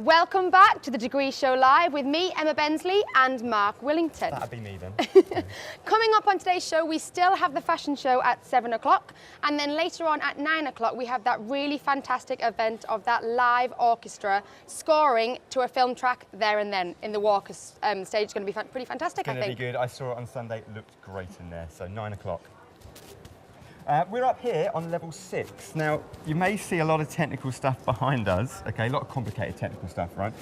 Welcome back to the Degree Show Live with me, Emma Bensley, and Marc Willington. That'd be me then. Coming up on today's show, we still have the fashion show at 7 o'clock, and then later on at 9 o'clock, we have that really fantastic event of that live orchestra scoring to a film track there and then in the Walker stage. It's going to be pretty fantastic, I think. It's going to be good. I saw it on Sunday. It looked great in there. So 9 o'clock. We're up here on level 6. Now, you may see a lot of technical stuff behind us, okay, a lot of complicated technical stuff, right?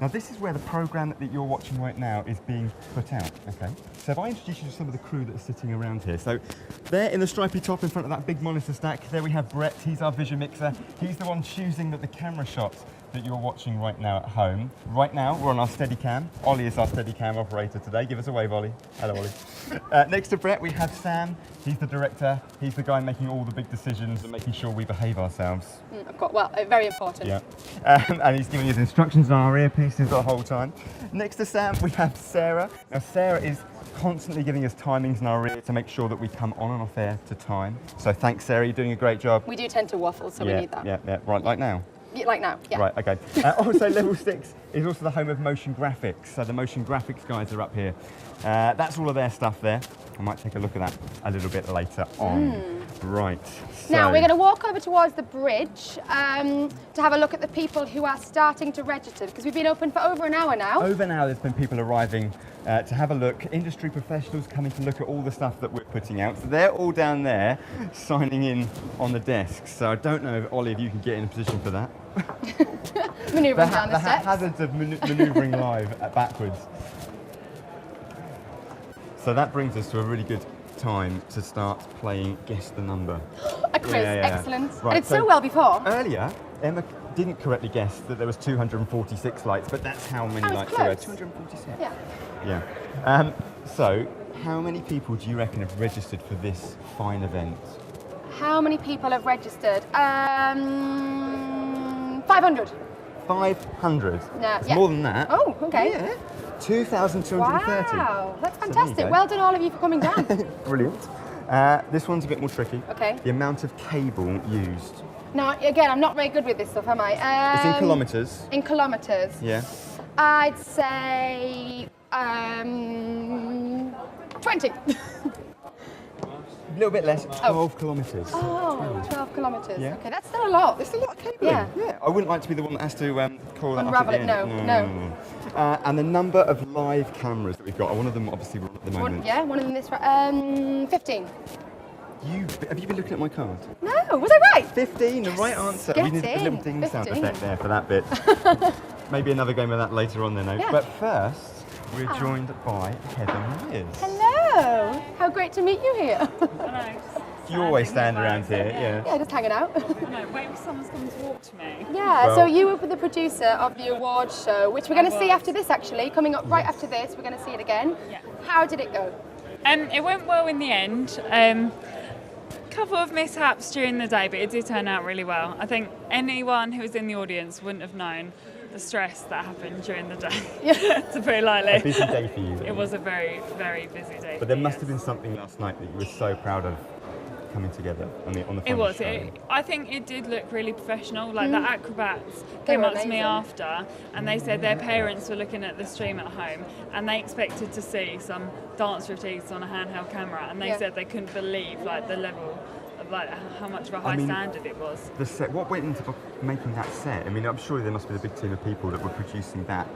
Now, this is where the programme that you're watching right now is being put out, okay? So if I introduce you to some of the crew that are sitting around here. So there in the stripy top in front of that big monitor stack, there we have Brett, he's our vision mixer. He's the one choosing the camera shots that you're watching right now at home. Right now, we're on our Steadicam. Ollie is our Steadicam operator today. Give us a wave, Ollie. Hello, Ollie. Next to Brett, we have Sam. He's the director. He's the guy making all the big decisions and making sure we behave ourselves. Well, very important. Yeah. And he's giving us instructions on our earpieces the whole time. Next to Sam, we have Sarah. Now, Sarah is constantly giving us timings in our ear to make sure that we come on and off air to time. So thanks, Sarah. You're doing a great job. We do tend to waffle, so we need that. Yeah. Right, like now. Like now, yeah. Right, okay. Also, level 6 is also the home of motion graphics. So the motion graphics guys are up here. That's all of their stuff there. I might take a look at that a little bit later on. Right. So now, we're going to walk over towards the bridge to have a look at the people who are starting to register, because we've been open for over an hour now. Over an hour, there's been people arriving to have a look. Industry professionals coming to look at all the stuff that we're putting out. So they're all down there signing in on the desks. So I don't know, Ollie, if you can get in a position for that. Manoeuvring down the steps. Hazards of manoeuvring live backwards. So that brings us to a really good time to start playing Guess the Number. A quiz, excellent. Right, and it's so well before. Earlier, Emma didn't correctly guess that there was 246 lights, but that's how many lights there were. 246. Yeah. Yeah. So, how many people do you reckon have registered for this fine event? How many people have registered? 500. 500? No, it's more than that. Oh, okay. Yeah. 2,230. Wow, that's fantastic. Well done, all of you, for coming down. Brilliant. This one's a bit more tricky. Okay. The amount of cable used. Now, again, I'm not very good with this stuff, am I? It's in kilometres. In kilometres? Yeah. I'd say 20. A little bit less, 12 kilometres. Oh, 12 kilometres. Yeah. Okay, that's still a lot. It's a lot of cabling. Yeah. I wouldn't like to be the one that has to call that Unravel up it, at the no. end. And the number of live cameras that we've got. One of them obviously at the moment. One of them this 15. Have you been looking at my card? No, was I right? 15, the right answer. Get We need a in. little ding sound 15. effect there for that bit. Maybe another game of that later on then. Yeah. But first, we're joined by Heather Myers. Hello. How great to meet you here. Hello. You always stand around here, yeah. Yeah, just hanging out. I know, waiting for someone's coming to walk to me. Yeah, Well- so you were the producer of the awards show, which we're going to see after this, actually. Coming up right after this, we're going to see it again. Yeah. How did it go? It went well in the end. Couple of mishaps during the day, but it did turn out really well. I think anyone who was in the audience wouldn't have known the stress that happened during the day, to put it lightly. A busy day for you. It was a very, very busy day. But there must have been something last night that you were so proud of coming together on the It was. show. I think it did look really professional. Like the acrobats came were up to me amazing. after, and they said their parents were looking at the stream at home, and they expected to see some dance routines on a handheld camera, and they Yeah. said they couldn't believe like the level of like how much of a high standard it was. The set, what went into making that set? I mean, I'm sure there must be a big team of people that were producing that.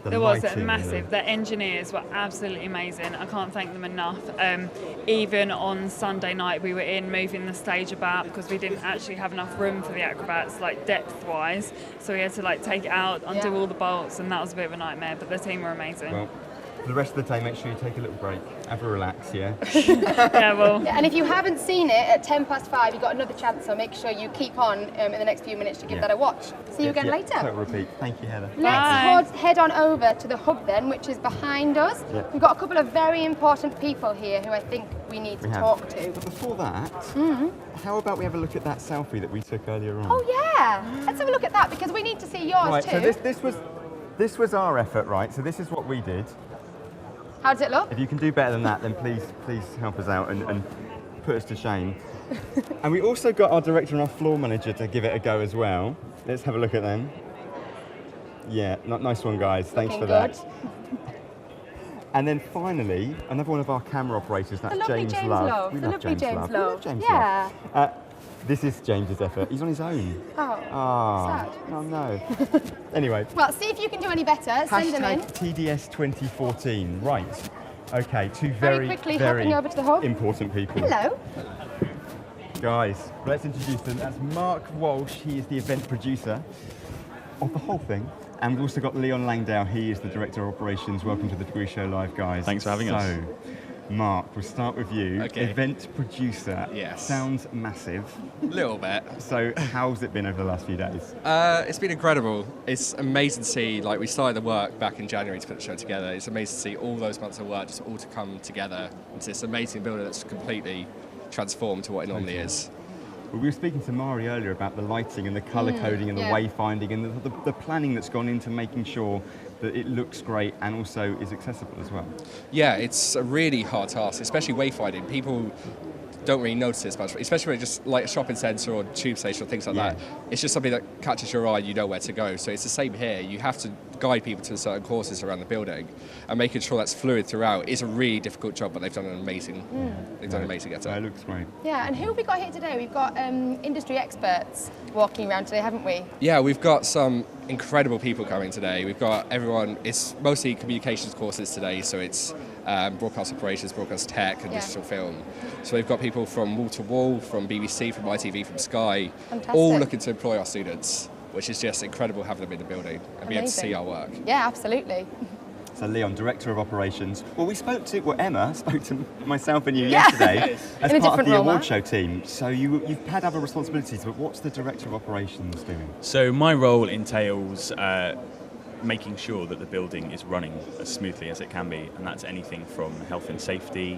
There was a massive. The engineers were absolutely amazing. I can't thank them enough. Even on Sunday night, we were in moving the stage about because we didn't actually have enough room for the acrobats, like depth-wise. So we had to like take it out, undo all the bolts, and that was a bit of a nightmare. But the team were amazing. Well, for the rest of the day, make sure you take a little break, have a relax, yeah? Yeah, well. Yeah, and if you haven't seen it at 5:10, you've got another chance, so make sure you keep on in the next few minutes to give Yeah. that a watch. See you again Yeah, later. total repeat. Thank you, Heather. Bye. Let's head on over to the hub then, which is behind us. Yeah. We've got a couple of very important people here who I think we need to We have. talk to. But before that, how about we have a look at that selfie that we took earlier on? Oh yeah, let's have a look at that because we need to see yours Right, too. so this was our effort, right? So this is what we did. How does it look? If you can do better than that, then please help us out and put us to shame. And we also got our director and our floor manager to give it a go as well. Let's have a look at them. Yeah, nice one, guys. Thanks Looking for that. good. And then finally, another one of our camera operators, that's The lovely James James Love. Love. We The love lovely James James Love. We love Love. James Yeah. Love. This is James's effort. He's on his own. Oh, sad. Oh no. Anyway. Well, see if you can do any better. Send them in. TDS 2014. Right. Okay, two Very quickly hopping over to the hub. important people. Hello. Guys, let's introduce them. That's Marc Walsh. He is the event producer of the whole thing. And we've also got Leon Langdale. He is the director of operations. Welcome to the Degree Show Live, guys. Thanks for having us. So, Marc, we'll start with you. Okay. Event producer. Yes. Sounds massive. Little bit. So, how's it been over the last few days? It's been incredible. It's amazing to see, like, we started the work back in January to put the show together. It's amazing to see all those months of work just all to come together into this amazing building that's completely transformed to what it normally is. Well, we were speaking to Mari earlier about the lighting and the colour coding and the wayfinding and the planning that's gone into making sure that it looks great and also is accessible as well. Yeah, it's a really hard task, especially wayfinding. People don't really notice this much, especially when it's just like a shopping centre or tube station or things like that. It's just something that catches your eye and you know where to go. So it's the same here. You have to guide people to certain courses around the building, and making sure that's fluid throughout is a really difficult job, but they've done an amazing effort. It looks great. Yeah, and who have we got here today? We've got industry experts walking around today, haven't we? Yeah, we've got some incredible people coming today. We've got everyone, it's mostly communications courses today, so it's broadcast operations, broadcast tech and digital film. So we've got people from wall to wall, from BBC, from ITV, from Sky, all looking to employ our students, which is just incredible having them in the building and be able to see our work. Yeah, absolutely. So Leon, Director of Operations. Well, Emma spoke to myself and you yesterday as part of the award show team. So you've had other responsibilities, but what's the Director of Operations doing? So my role entails making sure that the building is running as smoothly as it can be, and that's anything from health and safety,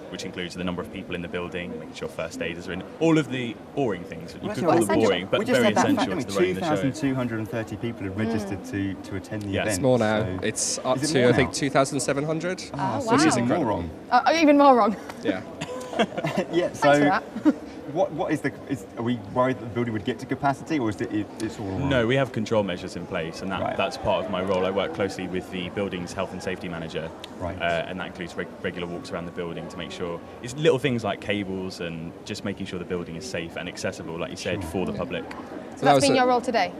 which includes the number of people in the building, making sure first aiders are in, all of the boring things that you could call them boring, but very essential to the running of the show. 2,230 people have registered to attend the event. It's more now. So it's up to, I think, 2,700. Oh, wow. Which is incredible. More wrong. Even more wrong. Yeah. Yeah, Thanks so for that. are we worried that the building would get to capacity, or is it's all wrong? No, we have control measures in place, and Right. that's part of my role. I work closely with the building's health and safety manager, Right. And that includes regular walks around the building to make sure it's little things like cables and just making sure the building is safe and accessible, like you said, for the public. So that's been your role today?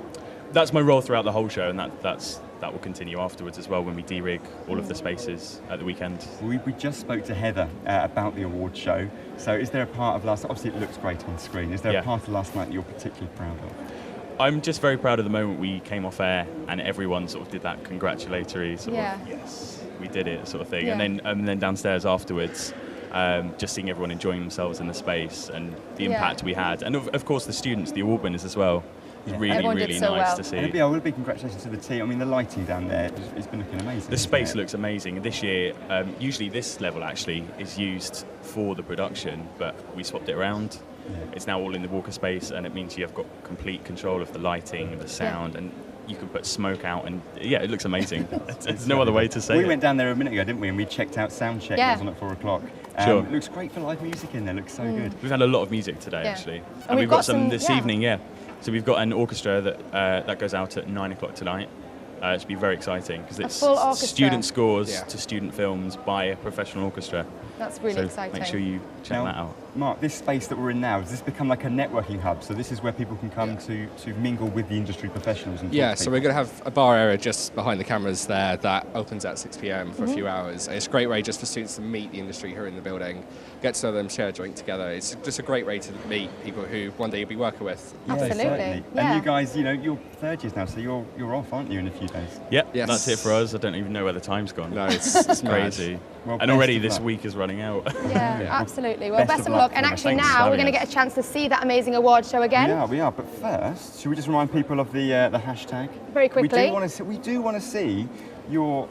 That's my role throughout the whole show, and that will continue afterwards as well when we de-rig all of the spaces at the weekend. We just spoke to Heather about the award show. So is there a part of last night, obviously it looks great on screen, is there a part of last night that you're particularly proud of? I'm just very proud of the moment we came off air and everyone sort of did that congratulatory sort of, yes, we did it sort of thing. Yeah. And then downstairs afterwards, just seeing everyone enjoying themselves in the space and the impact we had. And of course the students, the award winners as well. It's really, Everyone really did so nice well. to see. And a big congratulations to the team. I mean, the lighting down there has been looking amazing. The space looks amazing. This year, usually this level actually is used for the production, but we swapped it around. Yeah. It's now all in the walker space, and it means you've got complete control of the lighting, the sound, and you can put smoke out, and it looks amazing. There's no other way to say it. We went down there a minute ago, didn't we? And we checked out sound check. That was on at 4 o'clock. Sure. It looks great for live music in there. Looks so good. We've had a lot of music today, actually, and we've got some this evening. So we've got an orchestra that goes out at 9 o'clock tonight. It should be very exciting because it's student scores to student films by a professional orchestra. That's really exciting. Make sure you check that out. Marc, this space that we're in now, does this become like a networking hub? So this is where people can come to mingle with the industry professionals and talk to so we're going to have a bar area just behind the cameras there that opens at 6 p.m. for a few hours. It's a great way just for students to meet the industry who are in the building, get to know them, share a drink together. It's just a great way to meet people who one day you'll be working with. Absolutely. Certainly. And you guys, you're third years now, so you're off, aren't you, in a few days? Yep, that's it for us. I don't even know where the time's gone. No, it's crazy. Well, and already this week is running out. Yeah, absolutely. Well, best of luck. And actually Thanks now we're going to get a chance to see that amazing award show again. We are. But first, should we just remind people of the hashtag? Very quickly. We do want to see your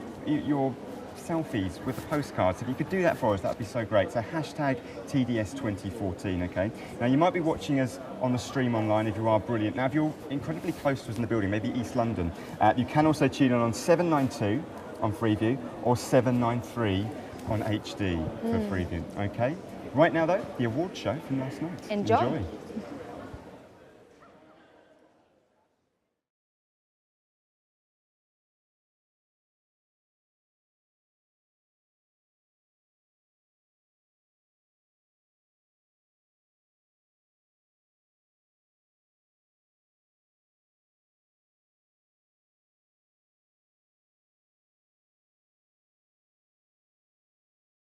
selfies with the postcards. If you could do that for us, that'd be so great. So hashtag TDS 2014, okay? Now you might be watching us on the stream online if you are brilliant. Now if you're incredibly close to us in the building, maybe East London, you can also tune in on 792 on Freeview or 793 on HD for Freeview, okay? Right now though, the award show from last night. Enjoy.